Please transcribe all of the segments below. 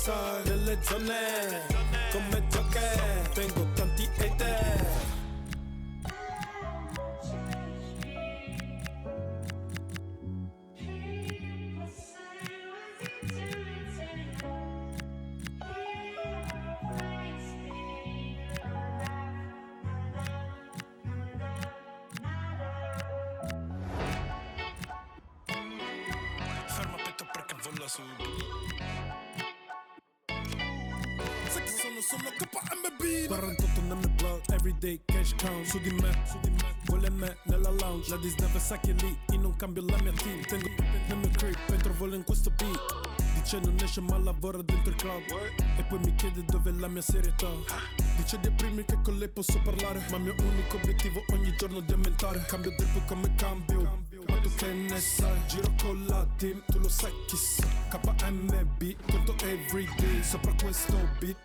son nelle zone, come gioche, tengo tanti hater. Ferma petto perché vola su. Sai che sono solo KMB 48 nel blog, everyday cash count. Su di me, vuole me nella lounge. La Disney sa che è lì, io non cambio la mia team. Tengo nel mio crib, entro volo in questo beat. Dice non esce ma lavora dentro il club. E poi mi chiede dove è la mia serietà. Dice di primi che con lei posso parlare, ma il mio unico obiettivo ogni giorno di aumentare. Cambio drip come cambio, ma tu che ne sai? Giro con la team, tu lo sai chissà. KMB, conto everyday sopra questo beat.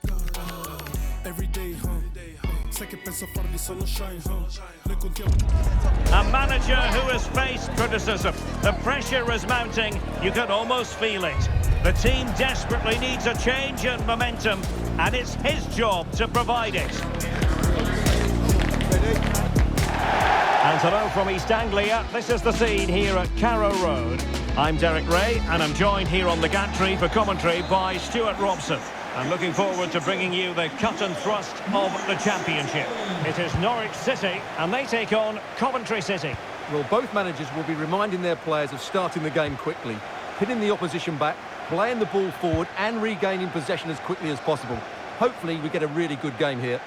Everyday, sai che penso a farli sono shine, noi contiamo. A manager who has faced criticism. The pressure is mounting, you can almost feel it. The team desperately needs a change and momentum, and it's his job to provide it. And hello from East Anglia. This is the scene here at Carrow Road. I'm Derek Ray, and I'm joined here on the gantry for commentary by Stuart Robson. I'm looking forward to bringing you the cut and thrust of the championship. It is Norwich City, and they take on Coventry City. Well, both managers will be reminding their players of starting the game quickly, hitting the opposition back, playing the ball forward and regaining possession as quickly as possible. Hopefully we get a really good game here.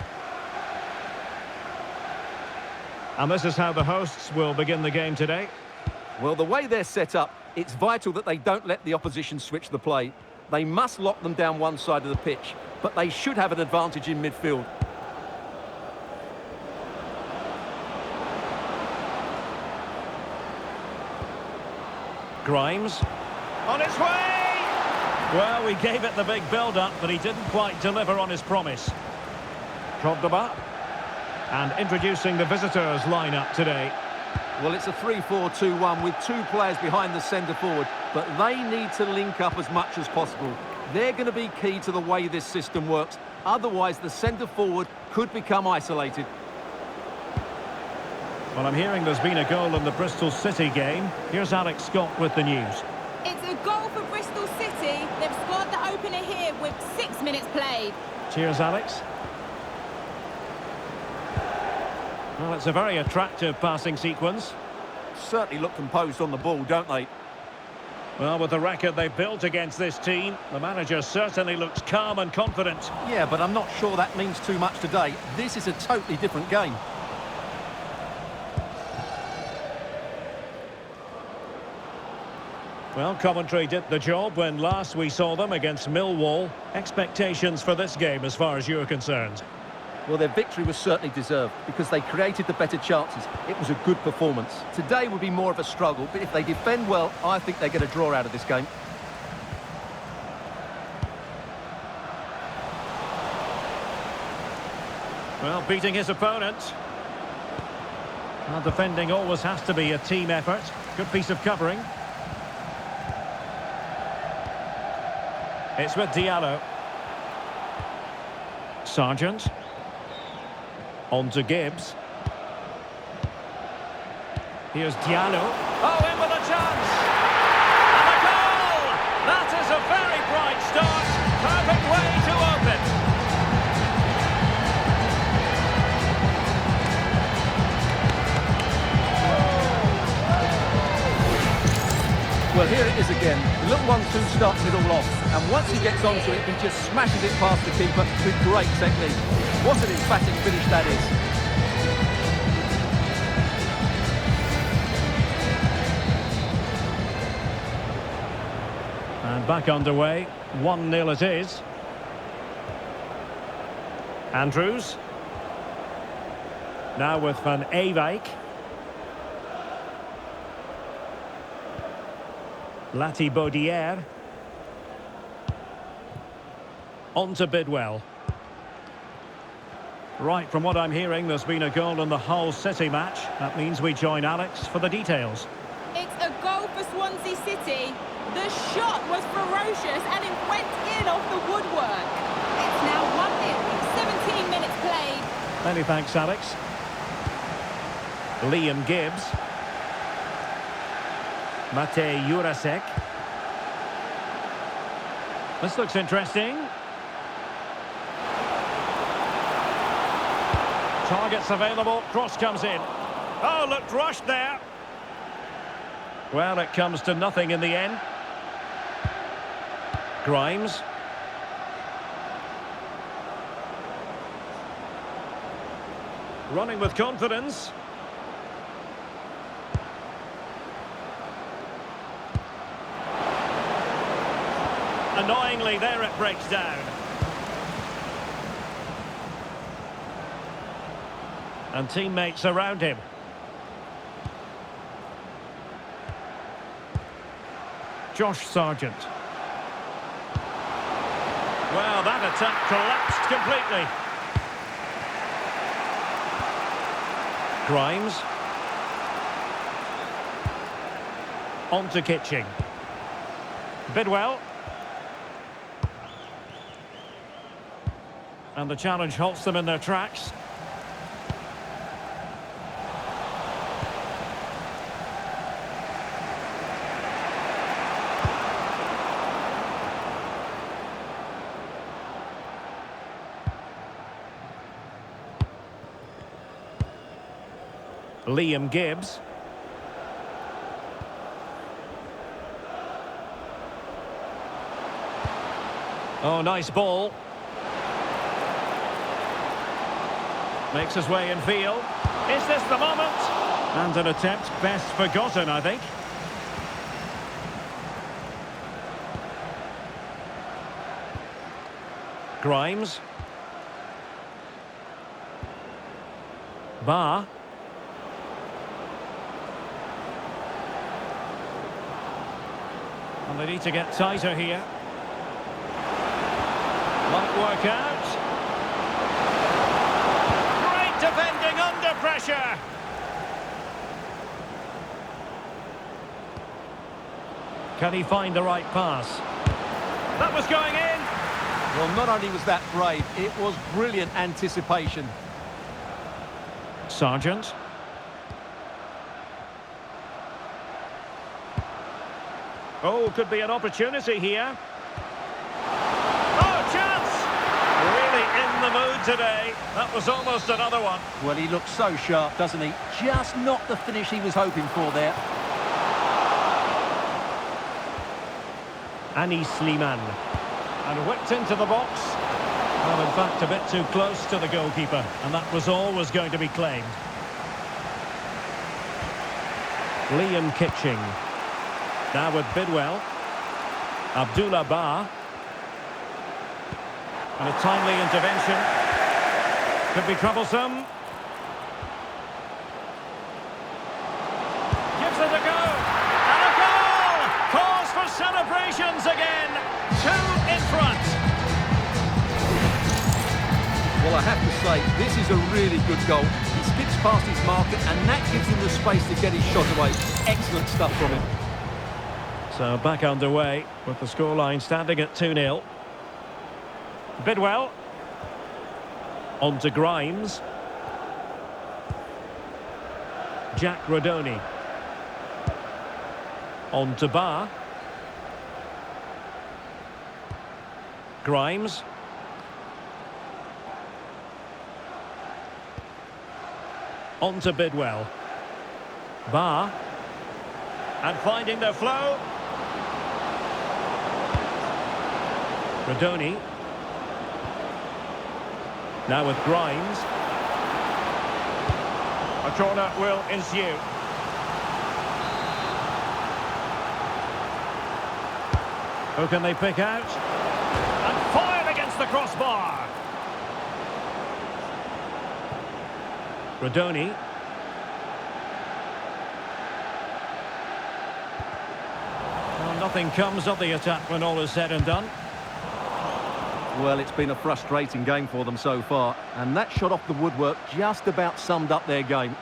And this is how the hosts will begin the game today. Well, the way they're set up, it's vital that they don't let the opposition switch the play. They must lock them down one side of the pitch, but they should have an advantage in midfield. Grimes on its way! Well, we gave it the big build-up, but he didn't quite deliver on his promise. Cordoba. And introducing the visitors' lineup today. Well, it's a 3-4-2-1 with two players behind the centre-forward, but they need to link up as much as possible. They're going to be key to the way this system works. Otherwise, the centre-forward could become isolated. Well, I'm hearing there's been a goal in the Bristol City game. Here's Alex Scott with the news. It's a goal for Bristol City. They've scored the opener here with 6 minutes played. Cheers, Alex. Well, it's a very attractive passing sequence. Certainly look composed on the ball, don't they? Well, with the record they've built against this team, the manager certainly looks calm and confident. Yeah, but I'm not sure that means too much today. This is a totally different game. Well, Coventry did the job when last we saw them against Millwall. Expectations for this game as far as you're concerned? Well, their victory was certainly deserved because they created the better chances. It was a good performance. Today would be more of a struggle, but if they defend well, I think they get a draw out of this game. Well, beating his opponent. Well, defending always has to be a team effort. Good piece of covering. It's with Diallo. Sargent. On to Gibbs. Here's Diallo. Oh, in with a chance! And a goal! That is a very bright start. Perfect way to open. Well, here it is again. The little one soon starts it all off. And once he gets onto it, he just smashes it past the keeper with great technique. What an emphatic finish that is. And back underway. 1-0 it is. Andrews. Now with Van Ewijk. Latibaudière. On to Bidwell. Right, from what I'm hearing, there's been a goal in the Hull City match. That means we join Alex for the details. It's a goal for Swansea City. The shot was ferocious and it went in falling off the woodwork. It's now 1-0 with 17 minutes played. Many thanks, Alex. Liam Gibbs. Matej Jurasek. This looks interesting. Targets available, cross comes in. Oh, looked rushed there. Well, it comes to nothing in the end. Grimes. Running with confidence. Annoyingly, there it breaks down. And teammates around him. Josh Sargent. Well, that attack collapsed completely. Grimes. On to Kitching. Bidwell. And the challenge halts them in their tracks. Liam Gibbs. Oh, nice ball. Makes his way in field. Is this the moment? And an attempt best forgotten, I think. Grimes. Barr. And they need to get tighter here. Might work out. Great defending under pressure. Can he find the right pass? That was going in. Well, not only was that brave, it was brilliant anticipation. Sargent. Oh, could be an opportunity here. Oh, chance! Really in the mood today. That was almost another one. Well, he looks so sharp, doesn't he? Just not the finish he was hoping for there. Anis Slimane. And whipped into the box. Well, in fact, a bit too close to the goalkeeper. And that was always going to be claimed. Liam Kitching. Now with Bidwell. Abdullah Barr. And a timely intervention. Could be troublesome. Gives it a go. And a goal! Calls for celebrations again. 2 in front. Well, I have to say, this is a really good goal. He skips past his marker, and that gives him the space to get his shot away. Excellent stuff from him. So back underway with the scoreline standing at 2-0. Bidwell. On to Grimes. Jack Rodoni. On to Barr. Grimes. On to Bidwell. Barr. And finding their flow. Rodoni. Now with Grimes. A corner will ensue. Who can they pick out? And fired against the crossbar. Rodoni. Well, nothing comes of the attack when all is said and done. Well, it's been a frustrating game for them so far, and that shot off the woodwork just about summed up their game.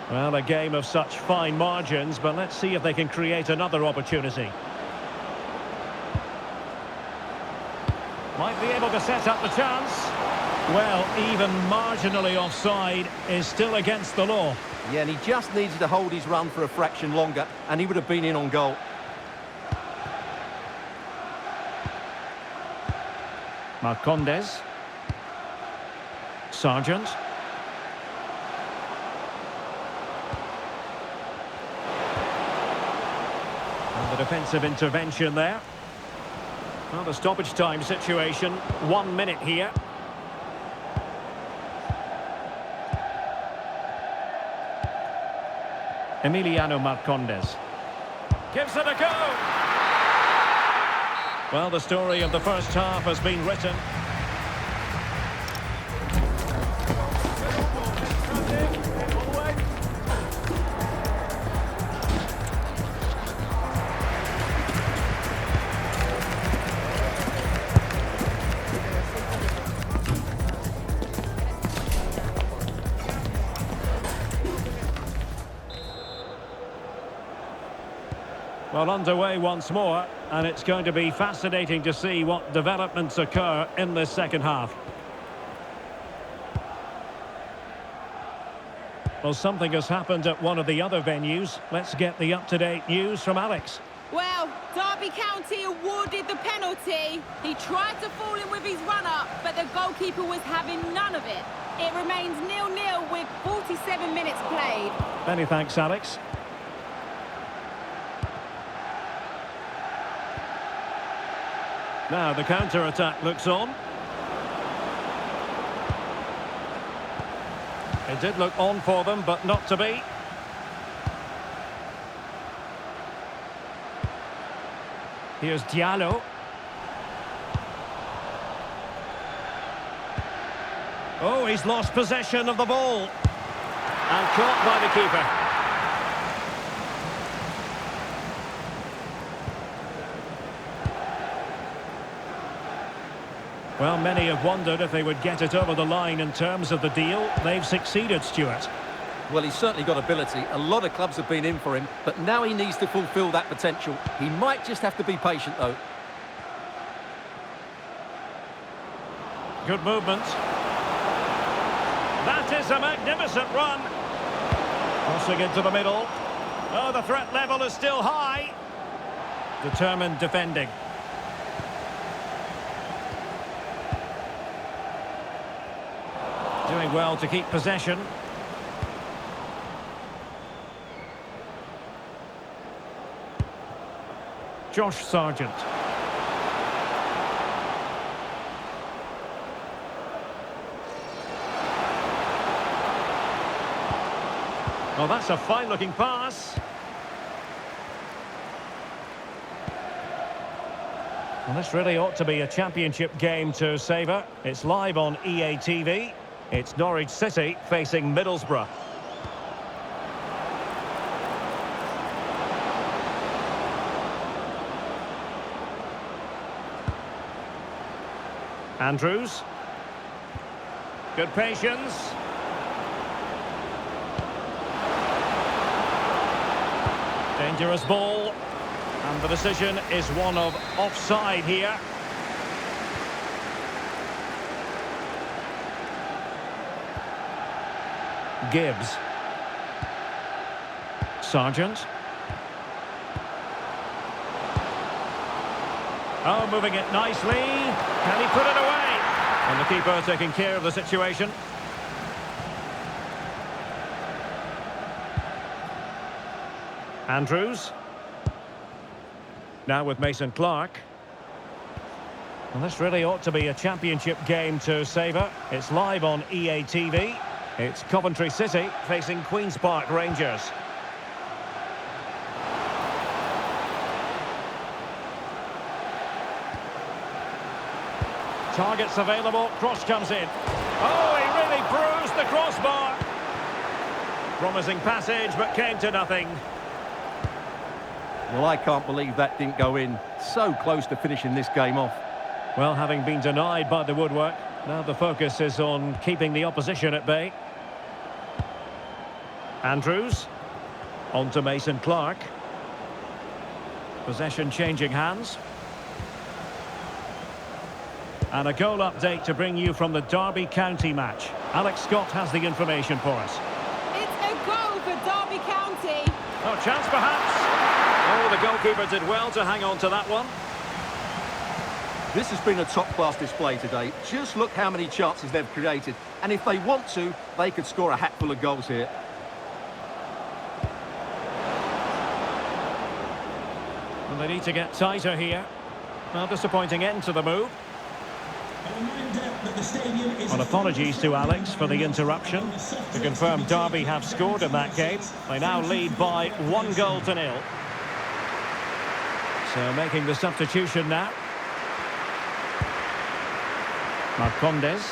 Well, a game of such fine margins, but let's see if they can create another opportunity. Might be able to set up the chance. Well, even marginally offside is still against the law. Yeah, and he just needed to hold his run for a fraction longer, and he would have been in on goal. Marcondes. Sargent. And the defensive intervention there. Well, the stoppage time situation, 1 minute here. Emiliano Marcondes. Gives it a go! Well, the story of the first half has been written. Well, underway once more, and it's going to be fascinating to see what developments occur in this second half. Well, something has happened at one of the other venues. Let's get the up-to-date news from Alex. Well, Derby County awarded the penalty. He tried to fall in with his run-up, but the goalkeeper was having none of it. It remains 0-0 with 47 minutes played. Many thanks, Alex. Now the counter-attack looks on. It did look on for them, but not to be. Here's Diallo. Oh, he's lost possession of the ball. And caught by the keeper. Well, many have wondered if they would get it over the line in terms of the deal. They've succeeded, Stuart. Well, he's certainly got ability. A lot of clubs have been in for him, but now he needs to fulfil that potential. He might just have to be patient, though. Good movement. That is a magnificent run. Crossing into the middle. Oh, the threat level is still high. Determined defending. Doing well to keep possession. Josh Sargent. Well, that's a fine-looking pass. Well, this really ought to be a championship game to savour. It's live on EA TV. It's Norwich City facing Middlesbrough. Andrews. Good patience. Dangerous ball. And the decision is one of offside here. Gibbs. Sargent. Oh, moving it nicely. Can he put it away? And the keeper taking care of the situation. Andrews. Now with Mason Clark. And this really ought to be a championship game to savour. It's live on EA TV. It's Coventry City facing Queen's Park Rangers. Targets available, cross comes in. Oh, he really bruised the crossbar. Promising passage, but came to nothing. Well, I can't believe that didn't go in. So close to finishing this game off. Well, having been denied by the woodwork, now the focus is on keeping the opposition at bay. Andrews. On to Mason Clark. Possession changing hands. And a goal update to bring you from the Derby County match. Alex Scott has the information for us. It's a goal for Derby County. Oh, chance perhaps. Oh, the goalkeeper did well to hang on to that one. This has been a top-class display today. Just look how many chances they've created. And if they want to, they could score a hatful of goals here. Well, they need to get tighter here. Well, disappointing end to the move. Well, apologies to Alex for the interruption. To confirm, Derby have scored in that game. They now lead by 1-0. So making the substitution now. Marcondes.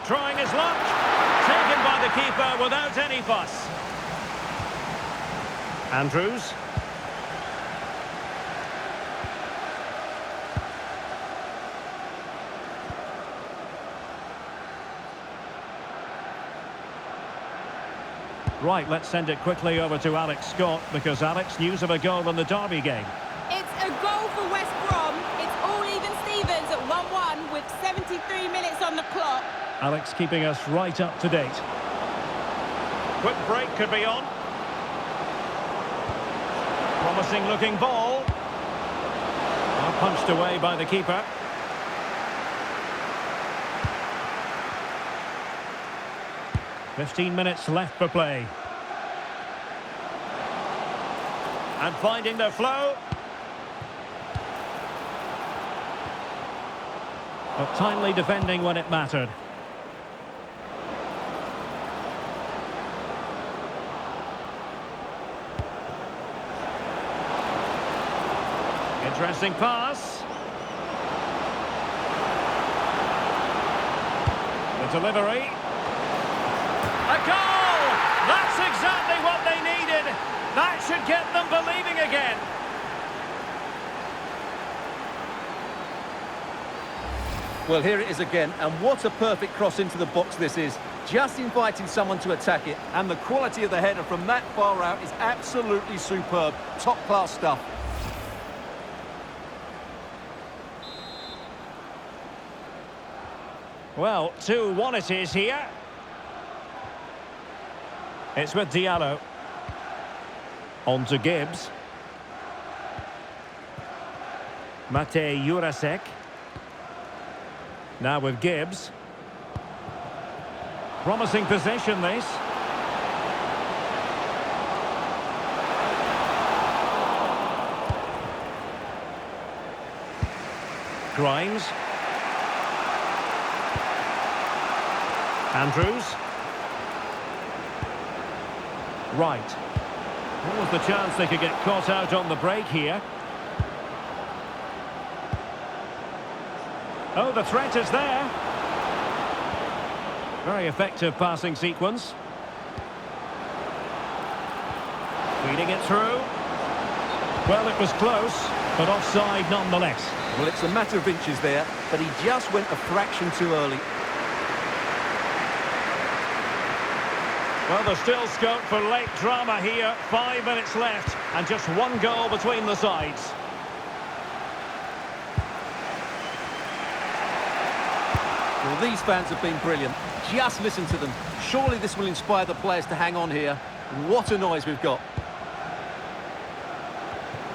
Trying his luck. Taken by the keeper without any fuss. Andrews. Right, let's send it quickly over to Alex Scott, because Alex, news of a goal in the Derby game. It's a goal for West Brom. It's all even Stevens at 1-1 with 73 minutes on the clock. Alex keeping us right up to date. Quick break could be on. Promising looking ball. Well, punched away by the keeper. "15 minutes left for play. And finding their flow. But timely defending when it mattered. Interesting pass. The delivery. A goal! That's exactly what they needed. That should get them believing again. Well, here it is again, and what a perfect cross into the box this is. Just inviting someone to attack it, and the quality of the header from that far out is absolutely superb. Top-class stuff. Well, 2-1 it is here. It's with Diallo. On to Gibbs. Matej Jurasek. Now with Gibbs. Promising possession, this. Grimes. Andrews. Right. What was the chance they could get caught out on the break here? Oh, the threat is there. Very effective passing sequence. Feeding it through. Well, it was close, but offside nonetheless. Well, it's a matter of inches there, but he just went a fraction too early. Well, there's still scope for late drama here. 5 minutes left, and just one goal between the sides. Well, these fans have been brilliant. Just listen to them. Surely this will inspire the players to hang on here. What a noise we've got.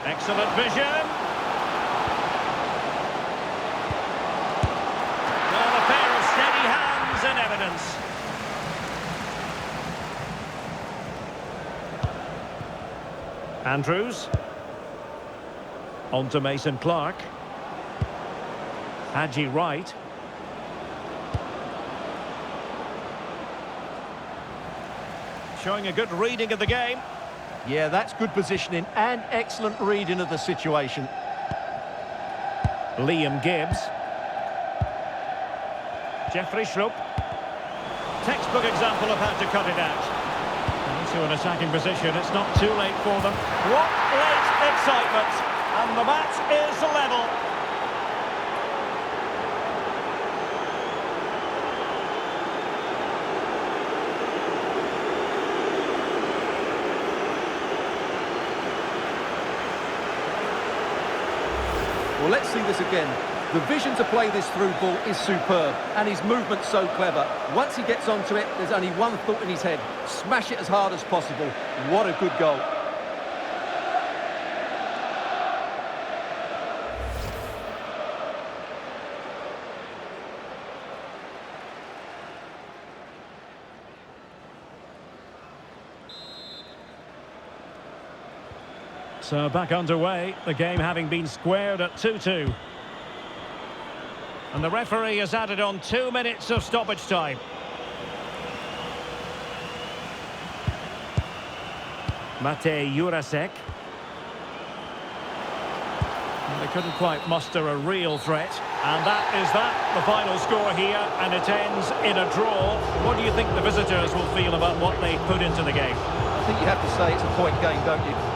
Excellent vision. Well, a pair of steady hands in evidence. Andrews. On to Mason Clark. Hadji Wright. Showing a good reading of the game. Yeah, that's good positioning and excellent reading of the situation. Liam Gibbs. Jeffrey Schlupp. Textbook example of how to cut it out. Into an attacking position, it's not too late for them. What late excitement! And the match is level. Well, let's see this again. The vision to play this through ball is superb, and his movement's so clever. Once he gets onto it, there's only one thought in his head. Smash it as hard as possible. What a good goal. So back underway, the game having been squared at 2-2. And the referee has added on 2 minutes of stoppage time. Mate Jurasek. And they couldn't quite muster a real threat. And that is the final score here, and it ends in a draw. What do you think the visitors will feel about what they put into the game? I think you have to say it's a point game, don't you?